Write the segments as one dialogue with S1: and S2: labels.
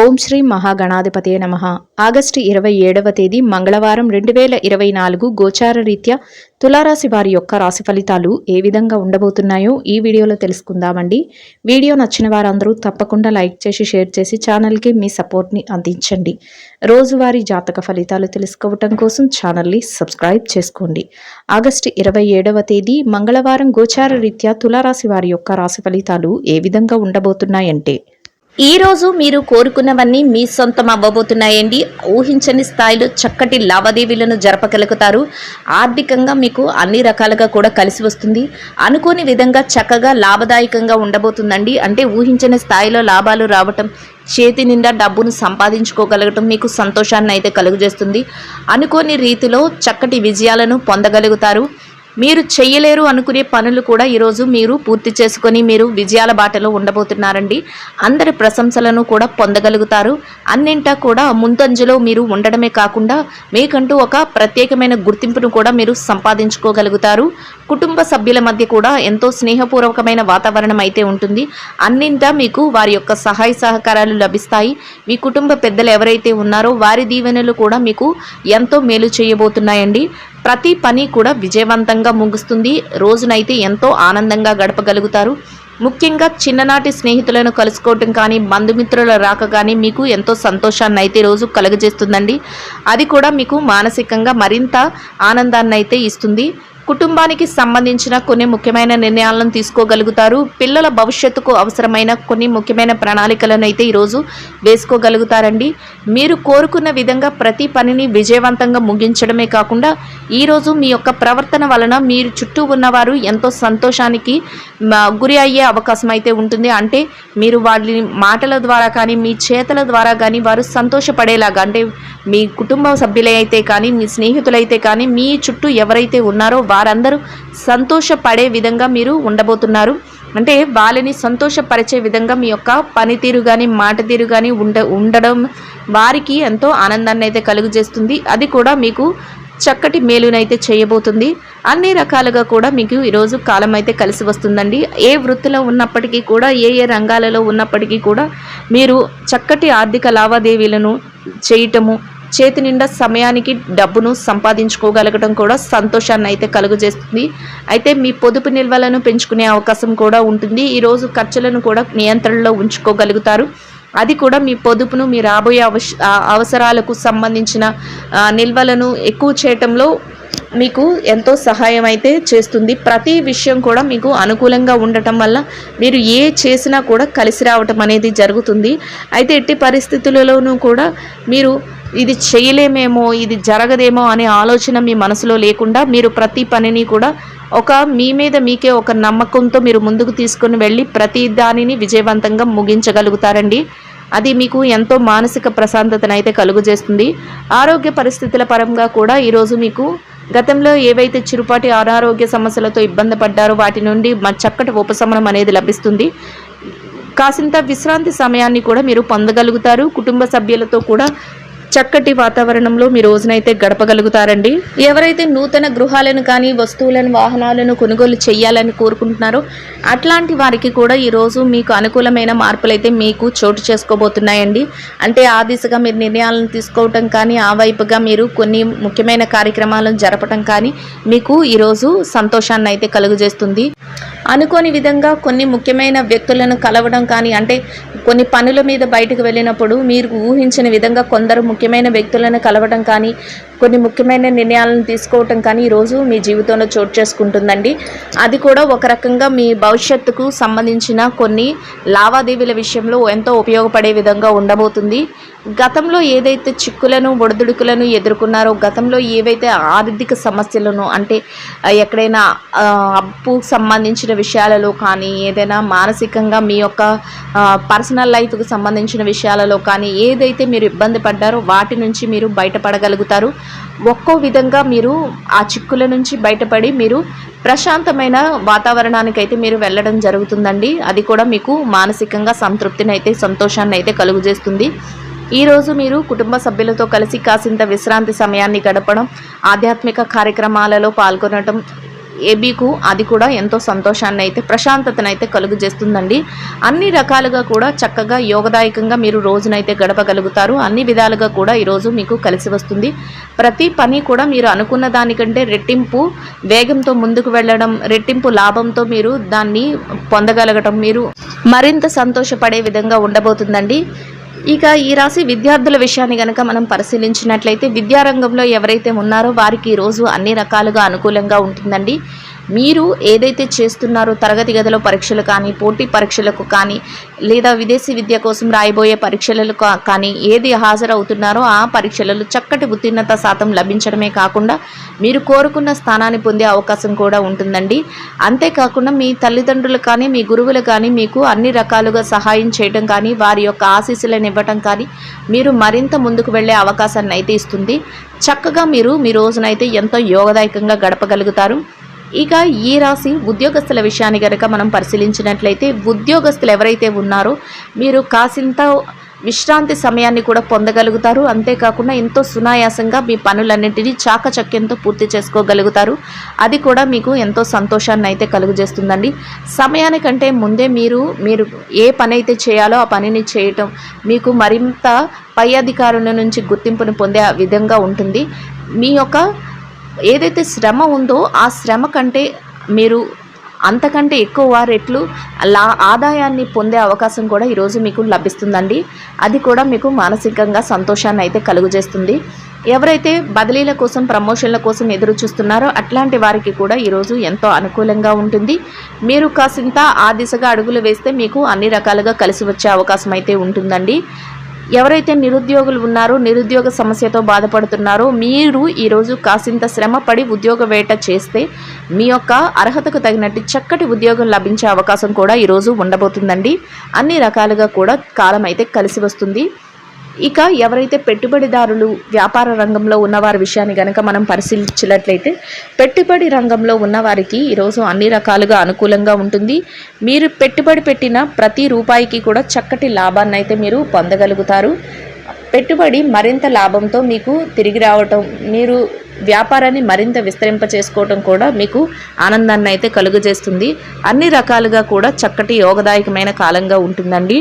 S1: ఓం శ్రీ మహాగణాధిపతయ నమః. ఆగస్టు 27వ తేదీ మంగళవారం 2024 గోచార రీత్యా తులారాశి వారి యొక్క రాశి ఫలితాలు ఏ విధంగా ఉండబోతున్నాయో ఈ వీడియోలో తెలుసుకుందామండి. వీడియో నచ్చిన వారందరూ తప్పకుండా లైక్ చేసి షేర్ చేసి ఛానల్కి మీ సపోర్ట్ని అందించండి. రోజువారీ జాతక ఫలితాలు తెలుసుకోవటం కోసం ఛానల్ని సబ్స్క్రైబ్ చేసుకోండి. ఆగస్టు 27వ తేదీ మంగళవారం గోచార రీత్యా తులారాశి వారి యొక్క రాశి ఫలితాలు ఏ విధంగా ఉండబోతున్నాయంటే,
S2: ఈ రోజు మీరు కోరుకున్నవన్నీ మీ సొంతం అవ్వబోతున్నాయండి. ఊహించని స్థాయిలో చక్కటి లావాదేవీలను జరపగలుగుతారు. ఆర్థికంగా మీకు అన్ని రకాలుగా కూడా కలిసి వస్తుంది. అనుకోని విధంగా చక్కగా లాభదాయకంగా ఉండబోతుందండి. అంటే ఊహించని స్థాయిలో లాభాలు రావటం, చేతి నిండా డబ్బును సంపాదించుకోగలగటం మీకు సంతోషాన్ని అయితే కలుగజేస్తుంది. అనుకోని రీతిలో చక్కటి విజయాలను పొందగలుగుతారు. మీరు చెయ్యలేరు అనుకునే పనులు కూడా ఈరోజు మీరు పూర్తి చేసుకొని మీరు విజయాల బాటలో ఉండబోతున్నారండి. అందరి ప్రశంసలను కూడా పొందగలుగుతారు. అన్నింటా కూడా ముందంజలో మీరు ఉండడమే కాకుండా మీకంటూ ఒక ప్రత్యేకమైన గుర్తింపును కూడా మీరు సంపాదించుకోగలుగుతారు. కుటుంబ సభ్యుల మధ్య కూడా ఎంతో స్నేహపూర్వకమైన వాతావరణం అయితే ఉంటుంది. అన్నింటా మీకు వారి యొక్క సహాయ సహకారాలు లభిస్తాయి. మీ కుటుంబ పెద్దలు ఎవరైతే ఉన్నారో వారి దీవెనలు కూడా మీకు ఎంతో మేలు చేయబోతున్నాయండి. ప్రతి పని కూడా విజయవంతంగా ముగుస్తుంది. రోజునైతే ఎంతో ఆనందంగా గడపగలుగుతారు. ముఖ్యంగా చిన్ననాటి స్నేహితులను కలుసుకోవటం కానీ, బంధుమిత్రుల రాక కానీ మీకు ఎంతో సంతోషాన్ని అయితే రోజు కలుగజేస్తుందండి. అది కూడా మీకు మానసికంగా మరింత ఆనందాన్ని అయితే ఇస్తుంది. కుటుంబానికి సంబంధించిన కొన్ని ముఖ్యమైన నిర్ణయాలను తీసుకోగలుగుతారు. పిల్లల భవిష్యత్తుకు అవసరమైన కొన్ని ముఖ్యమైన ప్రణాళికలను అయితే ఈరోజు వేసుకోగలుగుతారండి. మీరు కోరుకున్న విధంగా ప్రతి పనిని విజయవంతంగా ముగించడమే కాకుండా ఈరోజు మీ యొక్క ప్రవర్తన వలన మీరు చుట్టూ ఉన్నవారు ఎంతో సంతోషానికి గురి అయ్యే అవకాశం అయితే ఉంటుంది. అంటే మీరు వాళ్ళ మాటల ద్వారా కానీ మీ చేతల ద్వారా కానీ వారు సంతోషపడేలాగా, అంటే మీ కుటుంబ సభ్యులైతే కానీ మీ స్నేహితులైతే కానీ మీ చుట్టూ ఎవరైతే ఉన్నారో వారందరూ సంతోషపడే విధంగా మీరు ఉండబోతున్నారు. అంటే వాళ్ళని సంతోషపరిచే విధంగా మీ యొక్క పనితీరు కానీ మాట తీరు కానీ ఉండడం వారికి ఎంతో ఆనందాన్ని అయితే కలుగజేస్తుంది. అది కూడా మీకు చక్కటి మేలునైతే చేయబోతుంది. అన్ని రకాలుగా కూడా మీకు ఈరోజు కాలం అయితే కలిసి వస్తుందండి. ఏ వృత్తిలో ఉన్నప్పటికీ కూడా, ఏ రంగాలలో ఉన్నప్పటికీ కూడా మీరు చక్కటి ఆర్థిక లావాదేవీలను చేయటము, చేతి నిండా సమయానికి డబ్బును సంపాదించుకోగలగడం కూడా సంతోషాన్ని అయితే కలుగజేస్తుంది. అయితే మీ పొదుపు నిల్వలను పెంచుకునే అవకాశం కూడా ఉంటుంది. ఈరోజు ఖర్చులను కూడా నియంత్రణలో ఉంచుకోగలుగుతారు. అది కూడా మీ పొదుపును మీ రాబోయే అవసరాలకు సంబంధించిన నిల్వలను ఎక్కువ చేయటంలో మీకు ఎంతో సహాయం అయితే చేస్తుంది. ప్రతి విషయం కూడా మీకు అనుకూలంగా ఉండటం వల్ల మీరు ఏ చేసినా కూడా కలిసి రావటం అనేది జరుగుతుంది. అయితే ఎట్టి పరిస్థితులలోనూ కూడా మీరు ఇది చేయలేమేమో, ఇది జరగదేమో అనే ఆలోచన మీ మనసులో లేకుండా మీరు ప్రతి పనిని కూడా మీ మీద మీకే ఒక నమ్మకంతో మీరు ముందుకు తీసుకొని వెళ్ళి ప్రతి దానిని విజయవంతంగా ముగించగలుగుతారండి. అది మీకు ఎంతో మానసిక ప్రశాంతతను అయితే కలుగజేస్తుంది. ఆరోగ్య పరిస్థితుల పరంగా కూడా ఈరోజు మీకు గతంలో ఏవైతే చిరుపాటి అనారోగ్య సమస్యలతో ఇబ్బంది పడ్డారో వాటి నుండి చక్కటి ఉపశమనం అనేది లభిస్తుంది. కాసింత విశ్రాంతి సమయాన్ని కూడా మీరు పొందగలుగుతారు. కుటుంబ సభ్యులతో కూడా చక్కటి వాతావరణంలో మీ రోజునైతే గడపగలుగుతారండి. ఎవరైతే నూతన గృహాలను కానీ, వస్తువులను, వాహనాలను కొనుగోలు చేయాలని కోరుకుంటున్నారో అట్లాంటి వారికి కూడా ఈరోజు మీకు అనుకూలమైన మార్పులు అయితే మీకు చోటు చేసుకోబోతున్నాయండి. అంటే ఆ దిశగా మీరు నిర్ణయాలను తీసుకోవటం కానీ, ఆ వైపుగా మీరు కొన్ని ముఖ్యమైన కార్యక్రమాలను జరపటం కానీ మీకు ఈరోజు సంతోషాన్ని అయితే కలుగజేస్తుంది. అనుకోని విధంగా కొన్ని ముఖ్యమైన వ్యక్తులను కలవడం కానీ, అంటే కొన్ని పనుల మీద బయటకు వెళ్ళినప్పుడు మీరు ఊహించిన విధంగా కొందరు ముఖ్యమైన వ్యక్తులను కలవడం కానీ, కొన్ని ముఖ్యమైన నిర్ణయాలను తీసుకోవటం కానీ ఈరోజు మీ జీవితంలో చోటు చేసుకుంటుందండి. అది కూడా ఒక రకంగా మీ భవిష్యత్తుకు సంబంధించిన కొన్ని లావాదేవీల విషయంలో ఎంతో ఉపయోగపడే విధంగా ఉండబోతుంది. గతంలో ఏదైతే చిక్కులను, ఒడిదుడుకులను ఎదుర్కొన్నారో, గతంలో ఏవైతే ఆర్థిక సమస్యలను, అంటే ఎక్కడైనా అప్పు సంబంధించిన విషయాలలో కానీ, ఏదైనా మానసికంగా మీ యొక్క పర్సనల్ లైఫ్కి సంబంధించిన విషయాలలో కానీ ఏదైతే మీరు ఇబ్బంది పడ్డారో వాటి నుంచి మీరు బయటపడగలుగుతారు. ఒక్కో విధంగా మీరు ఆ చిక్కుల నుంచి బయటపడి మీరు ప్రశాంతమైన వాతావరణానికి అయితే మీరు వెళ్ళడం జరుగుతుందండి. అది కూడా మీకు మానసికంగా సంతృప్తిని అయితే, సంతోషాన్ని అయితే కలుగజేస్తుంది. ఈరోజు మీరు కుటుంబ సభ్యులతో కలిసి కాసింత విశ్రాంతి సమయాన్ని గడపడం, ఆధ్యాత్మిక కార్యక్రమాలలో పాల్గొనడం, ఏబీకు అది కూడా ఎంతో సంతోషాన్ని అయితే ప్రశాంతతను అయితే కలుగు చేస్తుందండి. అన్ని రకాలుగా కూడా చక్కగా యోగదాయకంగా మీరు రోజునైతే గడపగలుగుతారు. అన్ని విధాలుగా కూడా ఈరోజు మీకు కలిసి వస్తుంది. ప్రతి పని కూడా మీరు అనుకున్న దానికంటే రెట్టింపు వేగంతో ముందుకు వెళ్ళడం, రెట్టింపు లాభంతో మీరు దాన్ని పొందగలగటం, మీరు మరింత సంతోషపడే విధంగా ఉండబోతుందండి. ఇక ఈ రాశి విద్యార్థుల విషయాన్ని కనుక మనం పరిశీలించినట్లయితే విద్యారంగంలో ఎవరైతే ఉన్నారో వారికి ఈరోజు అన్ని రకాలుగా అనుకూలంగా ఉంటుందండి. మీరు ఏదైతే చేస్తున్నారో తరగతి గదిలో పరీక్షలు కానీ, పోటీ పరీక్షలకు కానీ, లేదా విదేశీ విద్య కోసం రాయబోయే పరీక్షలకు కానీ ఏది హాజరవుతున్నారో ఆ పరీక్షలలో చక్కటి ఉత్తీర్ణత శాతం లభించడమే కాకుండా మీరు కోరుకున్న స్థానాన్ని పొందే అవకాశం కూడా ఉంటుందండి. అంతేకాకుండా మీ తల్లిదండ్రులు కానీ, మీ గురువులు కానీ మీకు అన్ని రకాలుగా సహాయం చేయడం కానీ, వారి యొక్క ఆశీస్సులను ఇవ్వటం కానీ మీరు మరింత ముందుకు వెళ్ళే అవకాశాన్ని అయితే ఇస్తుంది. చక్కగా మీరు మీ రోజునైతే ఎంతో యోగదాయకంగా గడపగలుగుతారు. ఇక ఈ రాశి ఉద్యోగస్తుల విషయాన్ని కనుక మనం పరిశీలించినట్లయితే ఉద్యోగస్తులు ఎవరైతే ఉన్నారో మీరు కాసింత విశ్రాంతి సమయాన్ని కూడా పొందగలుగుతారు. అంతేకాకుండా ఎంతో సునాయాసంగా మీ పనులన్నింటినీ చాకచక్యంతో పూర్తి చేసుకోగలుగుతారు. అది కూడా మీకు ఎంతో సంతోషాన్ని అయితే కలుగజేస్తుందండి. సమయానికంటే ముందే మీరు ఏ పని అయితే చేయాలో ఆ పనిని చేయటం మీకు మరింత పై అధికారుల నుంచి గుర్తింపును పొందే విధంగా ఉంటుంది. మీ యొక్క ఏదైతే శ్రమ ఉందో ఆ శ్రమ కంటే మీరు అంతకంటే ఎక్కువ రెట్లు ఆదాయాన్ని పొందే అవకాశం కూడా ఈరోజు మీకు లభిస్తుందండి. అది కూడా మీకు మానసికంగా సంతోషాన్ని అయితే కలుగజేస్తుంది. ఎవరైతే బదిలీల కోసం, ప్రమోషన్ల కోసం ఎదురు చూస్తున్నారో అట్లాంటి వారికి కూడా ఈరోజు ఎంతో అనుకూలంగా ఉంటుంది. మీరు కాసింత ఆ దిశగా అడుగులు వేస్తే మీకు అన్ని రకాలుగా కలిసి వచ్చే అవకాశం అయితే ఉంటుందండి. ఎవరైతే నిరుద్యోగులు ఉన్నారో, నిరుద్యోగ సమస్యతో బాధపడుతున్నారో మీరు ఈరోజు కాసింత శ్రమపడి ఉద్యోగ వేట చేస్తే మీ యొక్క అర్హతకు తగినట్టు చక్కటి ఉద్యోగం లభించే అవకాశం కూడా ఈరోజు ఉండబోతుందండి. అన్ని రకాలుగా కూడా కాలం అయితే కలిసి వస్తుంది. ఇక ఎవరైతే పెట్టుబడిదారులు, వ్యాపార రంగంలో ఉన్నవారి విషయాన్ని కనుక మనం పరిశీలించినట్లయితే పెట్టుబడి రంగంలో ఉన్నవారికి ఈరోజు అన్ని రకాలుగా అనుకూలంగా ఉంటుంది. మీరు పెట్టుబడి పెట్టిన ప్రతి రూపాయికి కూడా చక్కటి లాభాన్ని అయితే మీరు పొందగలుగుతారు. పెట్టుబడి మరింత లాభంతో మీకు తిరిగి రావటం, మీరు వ్యాపారాన్ని మరింత విస్తరింప చేసుకోవటం కూడా మీకు ఆనందాన్ని అయితే కలుగజేస్తుంది. అన్ని రకాలుగా కూడా చక్కటి యోగదాయకమైన కాలంగా ఉంటుందండి.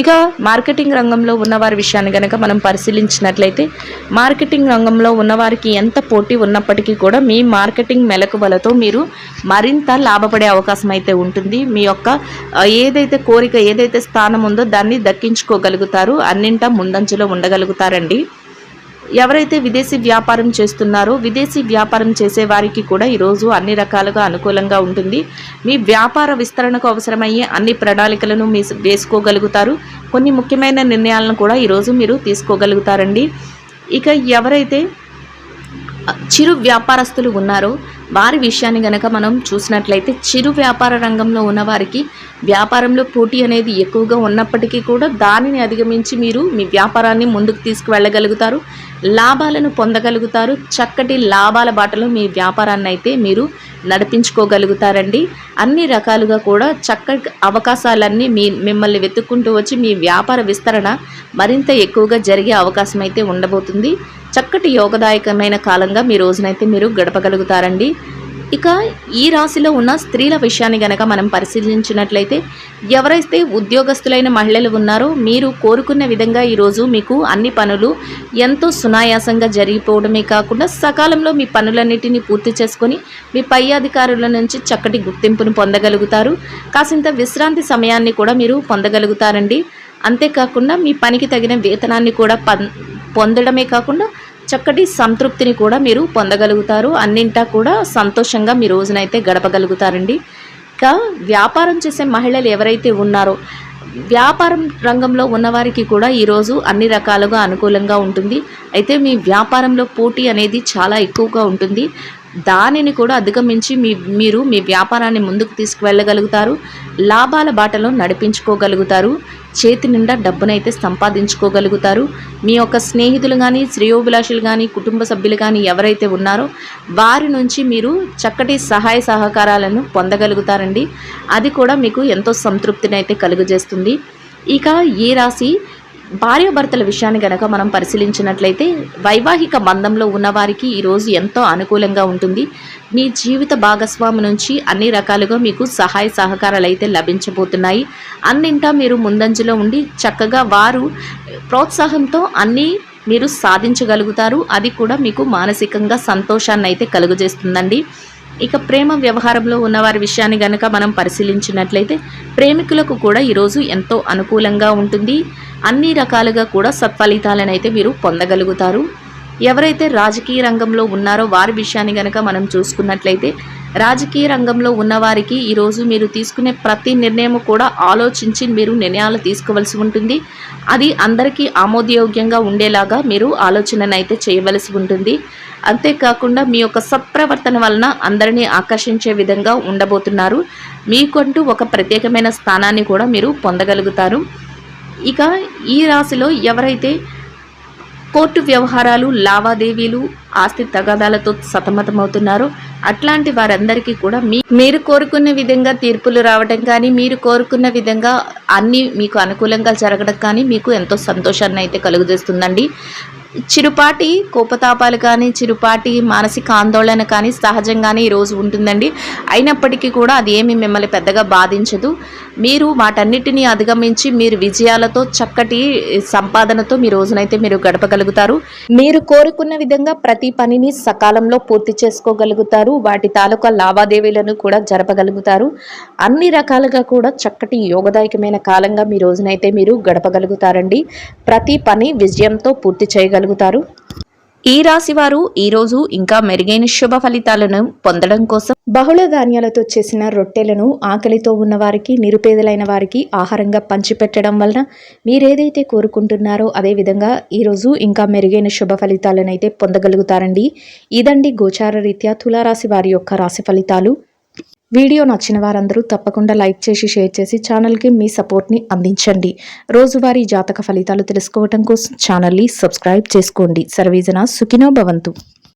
S2: ఇక మార్కెటింగ్ రంగంలో ఉన్నవారి విషయాన్ని కనుక మనం పరిశీలించినట్లయితే మార్కెటింగ్ రంగంలో ఉన్నవారికి ఎంత పోటీ ఉన్నప్పటికీ కూడా మీ మార్కెటింగ్ మెలకువలతో మీరు మరింత లాభపడే అవకాశం అయితే ఉంటుంది. మీ యొక్క ఏదైతే కోరిక, ఏదైతే స్థానం ఉందో దాన్ని దక్కించుకోగలుగుతారు. అన్నింటా ముందంజలో ఉండగలుగుతారండి. ఎవరైతే విదేశీ వ్యాపారం చేస్తున్నారో విదేశీ వ్యాపారం చేసే వారికి కూడా ఈరోజు అన్ని రకాలుగా అనుకూలంగా ఉంటుంది. మీ వ్యాపార విస్తరణకు అవసరమయ్యే అన్ని ప్రణాళికలను వేసుకోగలుగుతారు. కొన్ని ముఖ్యమైన నిర్ణయాలను కూడా ఈరోజు మీరు తీసుకోగలుగుతారండి. ఇక ఎవరైతే చిరు వ్యాపారస్తులు ఉన్నారో వారి విషయాన్ని గనక మనం చూసినట్లయితే చిరు వ్యాపార రంగంలో ఉన్నవారికి వ్యాపారంలో పోటీ అనేది ఎక్కువగా ఉన్నప్పటికీ కూడా దానిని అధిగమించి మీరు మీ వ్యాపారాన్ని ముందుకు తీసుకువెళ్ళగలుగుతారు, లాభాలను పొందగలుగుతారు. చక్కటి లాభాల బాటలో మీ వ్యాపారాన్ని అయితే మీరు నడిపించుకోగలుగుతారండి. అన్ని రకాలుగా కూడా చక్కటి అవకాశాలన్నీ మిమ్మల్ని వెతుక్కుంటూ వచ్చి మీ వ్యాపార విస్తరణ మరింత ఎక్కువగా జరిగే అవకాశం అయితే ఉండబోతుంది. చక్కటి యోగదాయకమైన కాలంగా మీ రోజునైతే మీరు గడపగలుగుతారండి. ఇక ఈ రాశిలో ఉన్న స్త్రీల విషయాన్ని గనక మనం పరిశీలించినట్లయితే ఎవరైతే ఉద్యోగస్తులైన మహిళలు ఉన్నారో మీరు కోరుకున్న విధంగా ఈరోజు మీకు అన్ని పనులు ఎంతో సునాయాసంగా జరిగిపోవడమే కాకుండా సకాలంలో మీ పనులన్నిటినీ పూర్తి చేసుకొని మీ పై అధికారుల నుంచి చక్కటి గుర్తింపును పొందగలుగుతారు. కాసింత విశ్రాంతి సమయాన్ని కూడా మీరు పొందగలుగుతారండి. అంతేకాకుండా మీ పనికి తగిన వేతనాన్ని కూడా పొందడమే కాకుండా చక్కటి సంతృప్తిని కూడా మీరు పొందగలుగుతారు. అన్నింటా కూడా సంతోషంగా మీ రోజునైతే గడపగలుగుతారండి. ఇక వ్యాపారం చేసే మహిళలు ఎవరైతే ఉన్నారో వ్యాపారం రంగంలో ఉన్నవారికి కూడా ఈరోజు అన్ని రకాలుగా అనుకూలంగా ఉంటుంది. అయితే మీ వ్యాపారంలో పోటీ అనేది చాలా ఎక్కువగా ఉంటుంది. దానిని కూడా అధిగమించి మీరు మీ వ్యాపారాన్ని ముందుకు తీసుకువెళ్ళగలుగుతారు. లాభాల బాటలో నడిపించుకోగలుగుతారు. చేతి నిండా డబ్బునైతే సంపాదించుకోగలుగుతారు. మీ యొక్క స్నేహితులు కానీ, శ్రేయోభిలాషులు కానీ, కుటుంబ సభ్యులు కానీ ఎవరైతే ఉన్నారో వారి నుంచి మీరు చక్కటి సహాయ సహకారాలను పొందగలుగుతారండి. అది కూడా మీకు ఎంతో సంతృప్తిని అయితే కలుగజేస్తుంది. ఇక ఈ రాశి భార్యాభర్తల విషయాన్ని గనక మనం పరిశీలించినట్లయితే వైవాహిక బంధంలో ఉన్నవారికి ఈరోజు ఎంతో అనుకూలంగా ఉంటుంది. మీ జీవిత భాగస్వామి నుంచి అన్ని రకాలుగా మీకు సహాయ సహకారాలు అయితే లభించబోతున్నాయి. అన్నింటా మీరు ముందంజలో ఉండి చక్కగా వారు ప్రోత్సాహంతో అన్నీ మీరు సాధించగలుగుతారు. అది కూడా మీకు మానసికంగా సంతోషాన్ని అయితే కలుగజేస్తుందండి. ఇక ప్రేమ వ్యవహారంలో ఉన్నవారి విషయాన్ని గనక మనం పరిశీలించినట్లయితే ప్రేమికులకు కూడా ఈరోజు ఎంతో అనుకూలంగా ఉంటుంది. అన్ని రకాలుగా కూడా సత్ఫలితాలను అయితే మీరు పొందగలుగుతారు. ఎవరైతే రాజకీయ రంగంలో ఉన్నారో వారి విషయాన్ని గనక మనం చూసుకున్నట్లయితే రాజకీయ రంగంలో ఉన్నవారికి ఈరోజు మీరు తీసుకునే ప్రతి నిర్ణయం కూడా ఆలోచించి మీరు నిర్ణయాలు తీసుకోవాల్సి ఉంటుంది. అది అందరికీ ఆమోదయోగ్యంగా ఉండేలాగా మీరు ఆలోచనను అయితే చేయవలసి ఉంటుంది. అంతేకాకుండా మీ యొక్క సత్ప్రవర్తన వలన అందరినీ ఆకర్షించే విధంగా ఉండబోతున్నారు. మీకంటూ ఒక ప్రత్యేకమైన స్థానాన్ని కూడా మీరు పొందగలుగుతారు. ఇక ఈ రాశిలో ఎవరైతే కోర్టు వ్యవహారాలు, లావాదేవీలు, ఆస్తి తగాదాలతో సతమతమవుతున్నారో అట్లాంటి వారందరికీ కూడా మీరు కోరుకున్న విధంగా తీర్పులు రావడం కానీ, మీరు కోరుకున్న విధంగా అన్నీ మీకు అనుకూలంగా జరగడం కానీ మీకు ఎంతో సంతోషాన్ని అయితే కలుగజేస్తుందండి. చిరుపాటి కోపతాపాలు కానీ, చిరుపాటి మానసిక ఆందోళన కానీ సహజంగానే ఈరోజు ఉంటుందండి. అయినప్పటికీ కూడా అది ఏమి మిమ్మల్ని పెద్దగా బాధించదు. మీరు వాటన్నిటినీ అధిగమించి మీరు విజయాలతో చక్కటి సంపాదనతో మీ రోజునైతే మీరు గడపగలుగుతారు. మీరు కోరుకున్న విధంగా ప్రతి పనిని సకాలంలో పూర్తి చేసుకోగలుగుతారు. వాటి తాలూకా లావాదేవీలను కూడా జరపగలుగుతారు. అన్ని రకాలుగా కూడా చక్కటి యోగదాయకమైన కాలంగా మీ రోజునైతే మీరు గడపగలుగుతారండి. ప్రతి పని విజయంతో పూర్తి చేయగలుగుతారు. ఈ రాశి వారు ఈరోజు ఇంకా మెరుగైన శుభ ఫలితాలను పొందడం కోసం బహుళ ధాన్యాలతో చేసిన రొట్టెలను ఆకలితో ఉన్న వారికి, నిరుపేదలైన వారికి ఆహారంగా పంచిపెట్టడం వలన మీరేదైతే కోరుకుంటున్నారో అదే విధంగా ఈరోజు ఇంకా మెరుగైన శుభ ఫలితాలను అయితే పొందగలుగుతారండి. ఇదండి గోచార రీత్యా తులారాశి వారి యొక్క రాశి ఫలితాలు. వీడియో నచ్చిన వారందరూ తప్పకుండా లైక్ చేసి షేర్ చేసి ఛానల్కి మీ సపోర్ట్ని అందించండి. రోజువారీ జాతక ఫలితాలు తెలుసుకోవడం కోసం ఛానల్ని సబ్స్క్రైబ్ చేసుకోండి. సర్వేజన సుఖినో భవంతు.